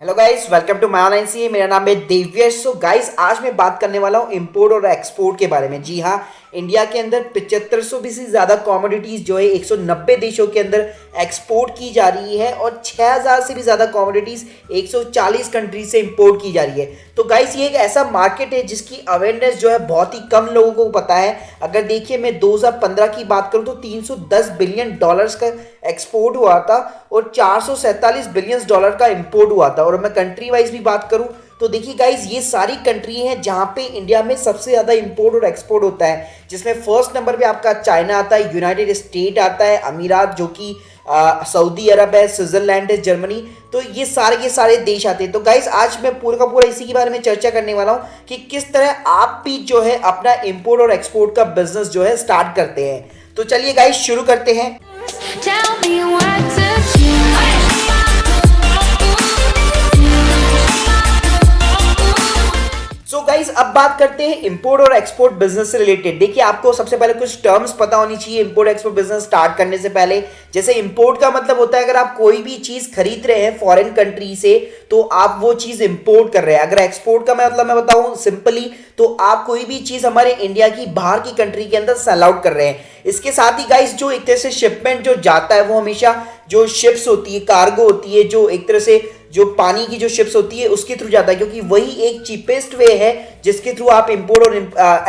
Hello guys, welcome to my online C. मेरा नाम है देव्यश। सो गाइस, आज मैं बात करने वाला हूँ इंपोर्ट और एक्सपोर्ट के बारे में। जी हाँ, इंडिया के अंदर 7500 भी से ज़्यादा कमोडिटीज़ जो है 190 देशों के अंदर एक्सपोर्ट की जा रही है और 6000 से भी ज़्यादा कमोडिटीज़ 140 कंट्रीज से इंपोर्ट की जा रही है। तो गाइस, ये एक ऐसा मार्केट है जिसकी अवेयरनेस जो है बहुत ही कम लोगों को पता है। अगर देखिए, मैं 2015 की बात करूँ तो 310 बिलियन डॉलर्स का एक्सपोर्ट हुआ था और 447 बिलियन डॉलर का इंपोर्ट हुआ था। और मैं कंट्री वाइज भी बात करूं तो देखिए गाइस, ये सारी कंट्री हैं जहां पे इंडिया में सबसे ज़्यादा इंपोर्ट और एक्सपोर्ट होता है, जिसमें फर्स्ट नंबर पे आपका चाइना आता है, यूनाइटेड स्टेट आता है, अमीरात जो कि सऊदी अरब है, स्विट्जरलैंड है, जर्मनी। तो ये सारे के सारे देश आते हैं। तो गाइस, आज मैं पूरा का पूरा इसी के बारे में चर्चा करने वाला हूँ कि किस तरह आप भी जो है अपना इंपोर्ट और एक्सपोर्ट का बिजनेस जो है स्टार्ट करते हैं। तो चलिए गाइस, शुरू करते हैं। Tell me what to do. So guys, अब बात करते हैं इंपोर्ट और एक्सपोर्ट बिजनेस से रिलेटेड। देखिए, आपको सबसे पहले कुछ टर्म्स पता होनी चाहिए इंपोर्ट एक्सपोर्ट बिजनेस स्टार्ट करने से पहले। जैसे इंपोर्ट का मतलब होता है अगर आप कोई भी चीज खरीद रहे हैं फॉरेन कंट्री से तो आप वो चीज इंपोर्ट कर रहे हैं। अगर एक्सपोर्ट का मतलब मैं बताऊं सिंपली, तो आप कोई भी चीज हमारे इंडिया की बाहर की कंट्री के अंदर सेल आउट कर रहे हैं। इसके साथ ही गाइस, जो एक तरह से शिपमेंट जो जाता है वो हमेशा जो शिप्स होती है, कार्गो होती है, जो एक तरह से जो पानी की जो शिप्स होती है उसके थ्रू जाता है, क्योंकि वही एक चीपेस्ट वे है जिसके थ्रू आप इंपोर्ट और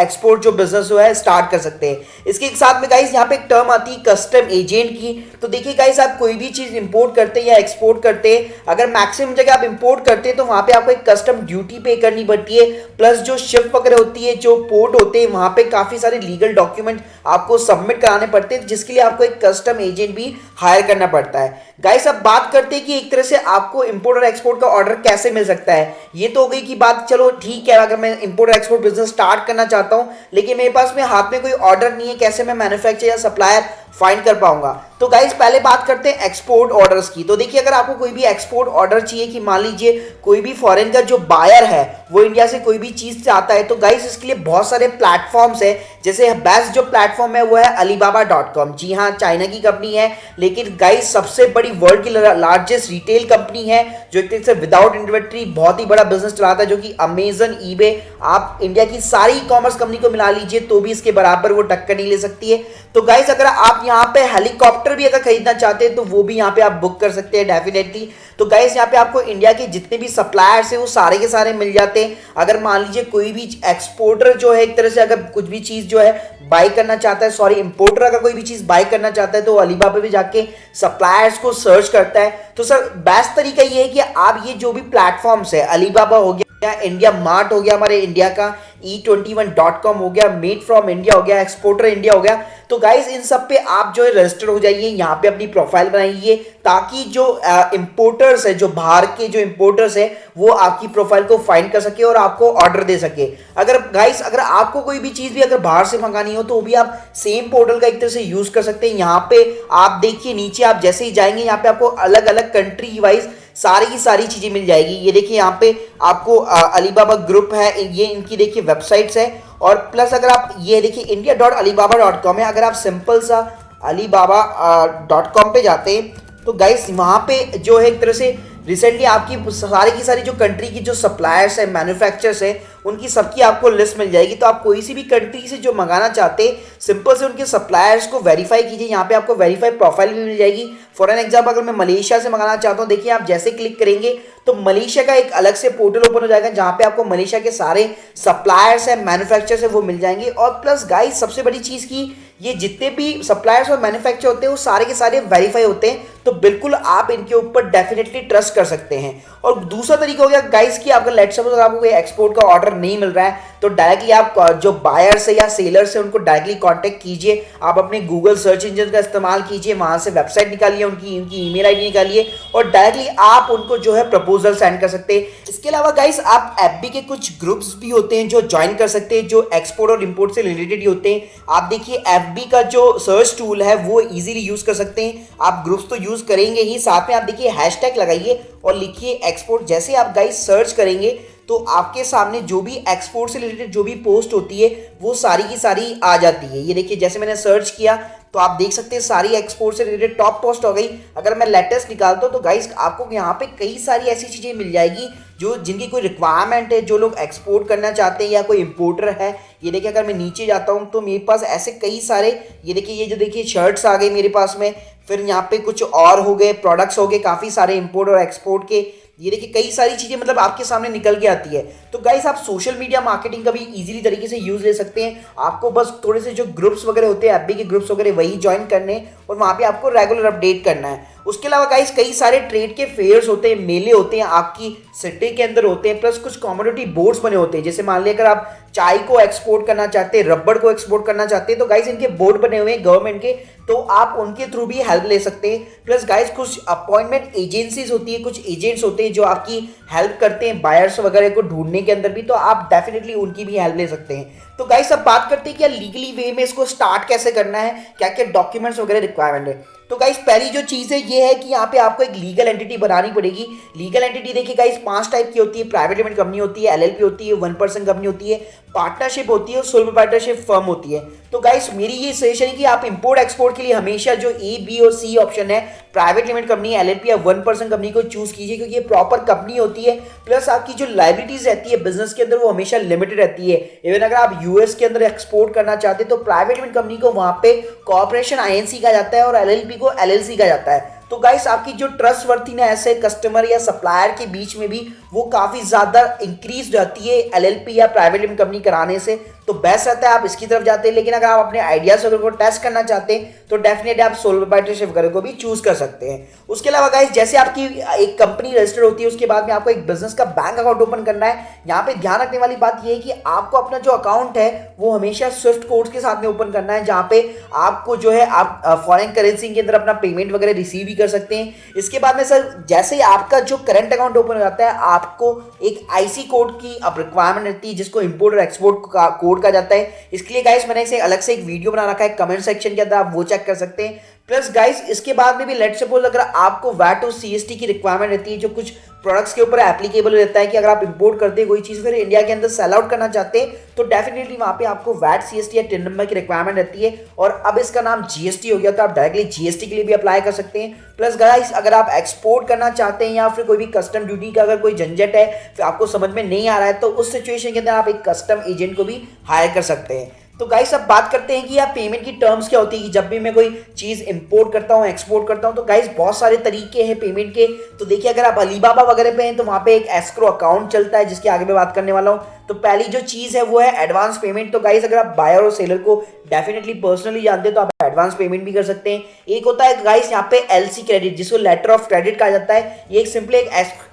एक्सपोर्ट जो बिजनेस जो है स्टार्ट कर सकते हैं। इसके साथ में गाइस, यहाँ पे एक टर्म आती है कस्टम एजेंट की। तो देखिए गाइस, आप कोई भी चीज इंपोर्ट करते हैं या एक्सपोर्ट करते हैं, अगर मैक्सिमम जगह आप इंपोर्ट करते हैं तो वहां पे आपको एक कस्टम ड्यूटी पे करनी पड़ती है। प्लस जो शिप वगैरह होती है, जो पोर्ट होते हैं, वहां पे काफी सारे लीगल डॉक्यूमेंट आपको सबमिट कराने पड़ते हैं, जिसके लिए आपको एक कस्टम एजेंट भी हायर करना पड़ता है। गाइस, अब बात करते हैं कि एक तरह से आपको इंपोर्ट और एक्सपोर्ट का ऑर्डर कैसे मिल सकता है। ये तो हो गई की बात, चलो ठीक है, अगर मैं इंपोर्ट और एक्सपोर्ट बिजनेस स्टार्ट करना चाहता हूं लेकिन मेरे पास में हाथ में कोई ऑर्डर नहीं है, कैसे मैं मैन्युफैक्चरर या सप्लायर फाइंड कर पाऊंगा। तो गाइस, पहले बात करते हैं एक्सपोर्ट ऑर्डर्स की। तो देखिए, अगर आपको कोई भी एक्सपोर्ट ऑर्डर चाहिए कि मान लीजिए कोई भी फॉरेन का जो बायर है वो इंडिया से कोई भी चीज चाहता है, तो गाइस इसके लिए बहुत सारे प्लेटफॉर्म्स है। जैसे बेस्ट जो प्लेटफॉर्म है वो है alibaba.com। जी हाँ, चाइना की कंपनी है, लेकिन गाइस सबसे बड़ी वर्ल्ड की लार्जेस्ट रिटेल कंपनी है, जो एक तरह से विदाउट इन्वेंट्री बहुत ही बड़ा बिजनेस चलाता है, जो कि अमेजन, ईबे, आप इंडिया की सारी ई कॉमर्स कंपनी को मिला लीजिए तो भी इसके बराबर वो टक्कर नहीं ले सकती है। तो गाइस, अगर आप यहाँ पे हेलीकॉप्टर भी अगर खरीदना चाहते हैं तो वो भी यहाँ पे आप बुक कर सकते हैं डेफिनेटली। तो गाइस, यहाँ पे आपको इंडिया के जितने भी सप्लायर्स हैं वो सारे के सारे मिल जाते हैं। अगर मान लीजिए कोई भी एक्सपोर्टर जो है एक तरह से अगर कुछ भी चीज जो है बाय करना चाहता है, सॉरी इंपोर्टर अगर कोई भी चीज बाय करना चाहता है तो अलीबाबा पे जाके सप्लायर्स को सर्च करता है। तो सर, बेस्ट तरीका ये है कि आप ये जो भी प्लेटफॉर्म्स है, अलीबाबा हो गया, इंडिया मार्ट हो गया हमारे इंडिया का, e21.com हो गया, मेड फ्रॉम इंडिया हो गया, एक्सपोर्टर इंडिया हो गया, तो गाइस इन सब पे आप जो है रजिस्टर हो जाइए, यहाँ पे अपनी प्रोफाइल बनाइए, ताकि जो इंपोर्टर्स है, जो बाहर के जो इंपोर्टर्स है, वो आपकी प्रोफाइल को फाइंड कर सके और आपको ऑर्डर दे सके। अगर गाइस, अगर आपको कोई भी चीज भी अगर बाहर से मंगानी हो तो वो भी आप सेम पोर्टल का एक तरह से यूज कर सकते हैं। यहाँ पे आप देखिए, नीचे आप जैसे ही जाएंगे यहाँ पे आपको अलग अलग कंट्री वाइज सारी की सारी चीजें मिल जाएगी। ये देखिए, यहाँ पे आपको अलीबाबा ग्रुप है, ये इनकी देखिए वेबसाइट्स है। और प्लस अगर आप ये देखिए india.alibaba.com है, अगर आप सिंपल सा alibaba.com पे जाते हैं तो गाइस वहाँ पे जो है एक तरह से रिसेंटली आपकी सारी की सारी जो कंट्री की जो सप्लायर्स है, मैन्युफैक्चरर्स है, उनकी सबकी आपको लिस्ट मिल जाएगी। तो आप कोई सी भी कंट्री से जो मंगाना चाहते हैं, सिंपल से उनके सप्लायर्स को वेरीफाई कीजिए। यहाँ पे आपको वेरीफाई प्रोफाइल भी मिल जाएगी। फॉर एन एग्जाम्पल, अगर मैं मलेशिया से मंगाना चाहता हूँ, देखिए आप जैसे क्लिक करेंगे तो मलेशिया का एक अलग से पोर्टल ओपन हो जाएगा, जहाँ पे आपको मलेशिया के सारे सप्लायर्स है, मैन्युफैक्चरर्स है, वो मिल जाएंगे। और प्लस गाइस, सबसे बड़ी चीज़ की ये जितने भी सप्लायर्स और मैन्युफैक्चर होते हैं वो सारे के सारे वेरीफाई होते हैं, तो बिल्कुल आप इनके ऊपर डेफिनेटली ट्रस्ट कर सकते हैं। और दूसरा तरीका हो गया गाइस कि अगर लेट्स सपोज आपको कोई एक्सपोर्ट का ऑर्डर नहीं मिल रहा है तो डायरेक्टली आप जो बायर्स है या सेलर्स है उनको डायरेक्टली कांटेक्ट कीजिए। आप अपने गूगल सर्च इंजन का इस्तेमाल कीजिए, वहां से वेबसाइट निकालिए, उनकी ईमेल आईडी निकालिए और डायरेक्टली आप उनको जो है प्रपोजल सेंड कर सकते हैं। इसके अलावा गाइस, आप एफबी के कुछ ग्रुप्स भी होते हैं जो ज्वाइन कर सकते हैं, जो एक्सपोर्ट और इंपोर्ट से रिलेटेड ही होते हैं। आप देखिए, एफबी का जो सर्च टूल है वो इजीली यूज कर सकते हैं। आप ग्रुप्स तो यूज करेंगे ही, साथ में आप देखिए हैशटैग लगाइए और लिखिए एक्सपोर्ट। जैसे आप गाइस सर्च करेंगे तो आपके सामने जो भी एक्सपोर्ट से रिलेटेड जो भी पोस्ट होती है वो सारी की सारी आ जाती है। ये देखिए, जैसे मैंने सर्च किया तो आप देख सकते हैं सारी एक्सपोर्ट से रिलेटेड टॉप पोस्ट हो गई। अगर मैं लेटेस्ट निकालता हूँ तो गाइस आपको यहाँ पे कई सारी ऐसी चीज़ें मिल जाएगी जो जिनकी कोई रिक्वायरमेंट है, जो लोग एक्सपोर्ट करना चाहते हैं या कोई इंपोर्टर है। ये देखिए अगर मैं नीचे जाता हूँ तो मेरे पास ऐसे कई सारे, ये देखिए ये जो देखिए शर्ट्स आ गए मेरे पास में, फिर यहाँ पे कुछ और हो गए प्रोडक्ट्स हो गए काफ़ी सारे इंपोर्ट और एक्सपोर्ट के। ये देखिए कई सारी चीज़ें मतलब आपके सामने निकल के आती है। तो गाइस आप सोशल मीडिया मार्केटिंग का भी इजीली तरीके से यूज़ ले सकते हैं। आपको बस थोड़े से जो ग्रुप्स वगैरह होते हैं, एफबी के ग्रुप्स वगैरह, वही ज्वाइन करने और वहाँ पे आपको रेगुलर अपडेट करना है। उसके अलावा गाइस कई सारे ट्रेड के फेयर्स होते हैं, मेले होते हैं, आपकी सिटी के अंदर होते हैं, प्लस कुछ कम्युनिटी बोर्ड्स बने होते हैं। जैसे मान लिया अगर आप चाय को एक्सपोर्ट करना चाहते हैं, रबड़ को एक्सपोर्ट करना चाहते हैं, तो गाइस इनके बोर्ड बने हुए हैं गवर्नमेंट के, तो आप उनके थ्रू भी हेल्प ले सकते हैं। प्लस गाइस कुछ अपॉइंटमेंट एजेंसीज होती है, कुछ एजेंट्स होते हैं जो आपकी हेल्प करते हैं बायर्स वगैरह को ढूंढने के अंदर भी, तो आप डेफिनेटली उनकी भी हेल्प ले सकते हैं। तो गाइस अब बात करते हैं कि लीगली वे में इसको स्टार्ट कैसे करना है, क्या क्या डॉक्यूमेंट्स वगैरह रिक्वायरमेंट है। तो गाइस पहली जो चीज़ है ये है कि यहाँ पे आपको एक लीगल एंटिटी बनानी पड़ेगी। लीगल एंटिटी देखिए गाइस 5 टाइप की होती है। प्राइवेट लिमिटेड कंपनी होती है, एलएलपी होती है, 1% कंपनी होती है, पार्टनरशिप होती है और सोल प्रोप्राइटरशिप फर्म होती है। तो गाइस मेरी ये सजेशन है कि आप इंपोर्ट एक्सपोर्ट के लिए हमेशा जो ए, बी और सी ऑप्शन है, प्राइवेट लिमिटेड कंपनी, एलएलपी या 1% कंपनी को चूज कीजिए, क्योंकि ये प्रॉपर कंपनी होती है। प्लस आपकी जो लाइबिलिटीज रहती है बिजनेस के अंदर वो हमेशा लिमिटेड रहती है। इवन अगर आप यूएस के अंदर एक्सपोर्ट करना चाहते हैं तो प्राइवेट लिमिटेड कंपनी को वहां पे कॉर्पोरेशन आईएनसी कहा जाता है और एलएलपी को एलएलसी कहा जाता है। तो गाइस आपकी जो ट्रस्ट वर्थीनेस है कस्टमर या सप्लायर के बीच में भी वो काफी ज्यादा इंक्रीज रहती है एलएलपी या प्राइवेट लिमिटेड कंपनी कराने से। तो बेस्ट रहता है आप इसकी तरफ जाते हैं। लेकिन अगर आप अपने आइडियाज वगैरह को टेस्ट करना चाहते हैं तो डेफिनेटली आप सोल प्रोप्राइटरशिप वगैरह को भी चूज कर सकते हैं। उसके अलावा गाइस जैसे आपकी एक कंपनी रजिस्टर्ड होती है उसके बाद में आपको एक बिजनेस का बैंक अकाउंट ओपन करना है। यहाँ पे ध्यान रखने वाली बात यह है कि आपको अपना जो अकाउंट है वो हमेशा स्विफ्ट कोड्स के साथ में ओपन करना है, जहाँ पे आपको जो है आप फॉरेन करेंसी के अंदर अपना पेमेंट वगैरह रिसीव भी कर सकते हैं। इसके बाद में सर जैसे ही आपका जो करंट अकाउंट ओपन हो जाता है आपको एक आईसी कोड की अब रिक्वायरमेंट रहती है, जिसको इंपोर्ट और एक्सपोर्ट का कोड कहा जाता है। इसके लिए गाइस मैंने इसे अलग से एक वीडियो बना रखा है, कमेंट सेक्शन के अंदर आप वो चेक कर सकते हैं। प्लस गाइस इसके बाद में भी लेट्स सपोज अगर आपको वैट और सीएसटी की रिक्वायरमेंट रहती है, जो कुछ प्रोडक्ट्स के ऊपर एप्लीकेबल रहता है कि अगर आप इंपोर्ट करते हैं कोई चीज़ फिर इंडिया के अंदर सेल आउट करना चाहते हैं तो डेफिनेटली वहाँ पे आपको वैट, सीएसटी या टिन नंबर की रिक्वायरमेंट रहती है। और अब इसका नाम जीएसटी हो गया तो आप डायरेक्टली जीएसटी के लिए भी अप्लाई कर सकते हैं। प्लस गाइस अगर आप एक्सपोर्ट करना चाहते हैं या फिर कोई भी कस्टम ड्यूटी का अगर कोई झंझट है फिर आपको समझ में नहीं आ रहा है तो उस सिचुएशन के अंदर आप एक कस्टम एजेंट को भी हायर कर सकते हैं। तो गाइस अब बात करते हैं कि यार पेमेंट की टर्म्स क्या होती है कि जब भी मैं कोई चीज़ इंपोर्ट करता हूँ, एक्सपोर्ट करता हूँ, तो गाइस बहुत सारे तरीके हैं पेमेंट के। तो देखिए अगर आप अलीबाबा वगैरह पे हैं तो वहाँ पे एक एस्क्रो अकाउंट चलता है जिसके आगे मैं बात करने वाला हूँ। तो पहली जो चीज़ है वो है एडवांस पेमेंट। तो गाइस अगर आप बायर और सेलर को डेफिनेटली पर्सनली जानते हैं तो आप एडवांस पेमेंट भी कर सकते हैं। एक होता है गाइस यहाँ पे एलसी क्रेडिट, जिसको लेटर ऑफ क्रेडिट कहा जाता है। ये एक सिंपली एक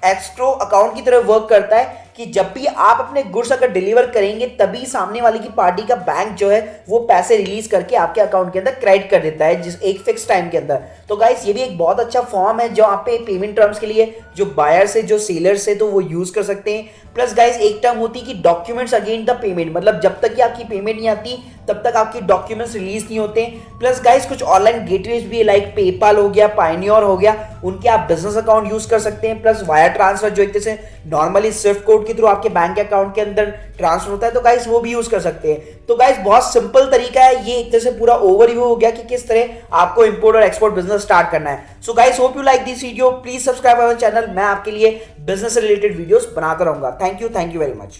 एस्क्रो अकाउंट की तरह वर्क करता है कि जब भी आप अपने गुड्स अगर डिलीवर करेंगे तभी सामने वाली की पार्टी का बैंक जो है वो पैसे रिलीज करके आपके अकाउंट के अंदर क्रेडिट कर देता है जिस एक फिक्स टाइम के अंदर। तो गाइस ये भी एक बहुत अच्छा फॉर्म है जो आप पे पेमेंट टर्म्स के लिए जो बायर से जो सेलर से तो वो यूज कर सकते हैं। प्लस गाइस एक टर्म होती है कि डॉक्यूमेंट्स अगेंस्ट द पेमेंट, मतलब जब तक कि आपकी पेमेंट नहीं आती तब तक आपकी डॉक्यूमेंट्स रिलीज नहीं होते। प्लस गाइस कुछ ऑनलाइन गेटवेज भी लाइक पेपाल हो गया, पायनियर हो गया, उनके आप बिजनेस अकाउंट यूज कर सकते हैं। प्लस वायर ट्रांसफर जो एक तरह से नॉर्मली स्विफ्ट कोड के थ्रू आपके बैंक अकाउंट के अंदर ट्रांसफर होता है तो गाइस वो भी यूज कर सकते हैं। तो गाइस बहुत सिंपल तरीका है, ये एक तरह से पूरा ओवरव्यू हो गया कि किस तरह आपको इंपोर्ट और एक्सपोर्ट बिजनेस स्टार्ट करना है। So guys hope you like this video, please subscribe our channel. मैं आपके लिए बिजनेस से रिलेटेड वीडियोस बनाता रहूंगा। Thank you very much.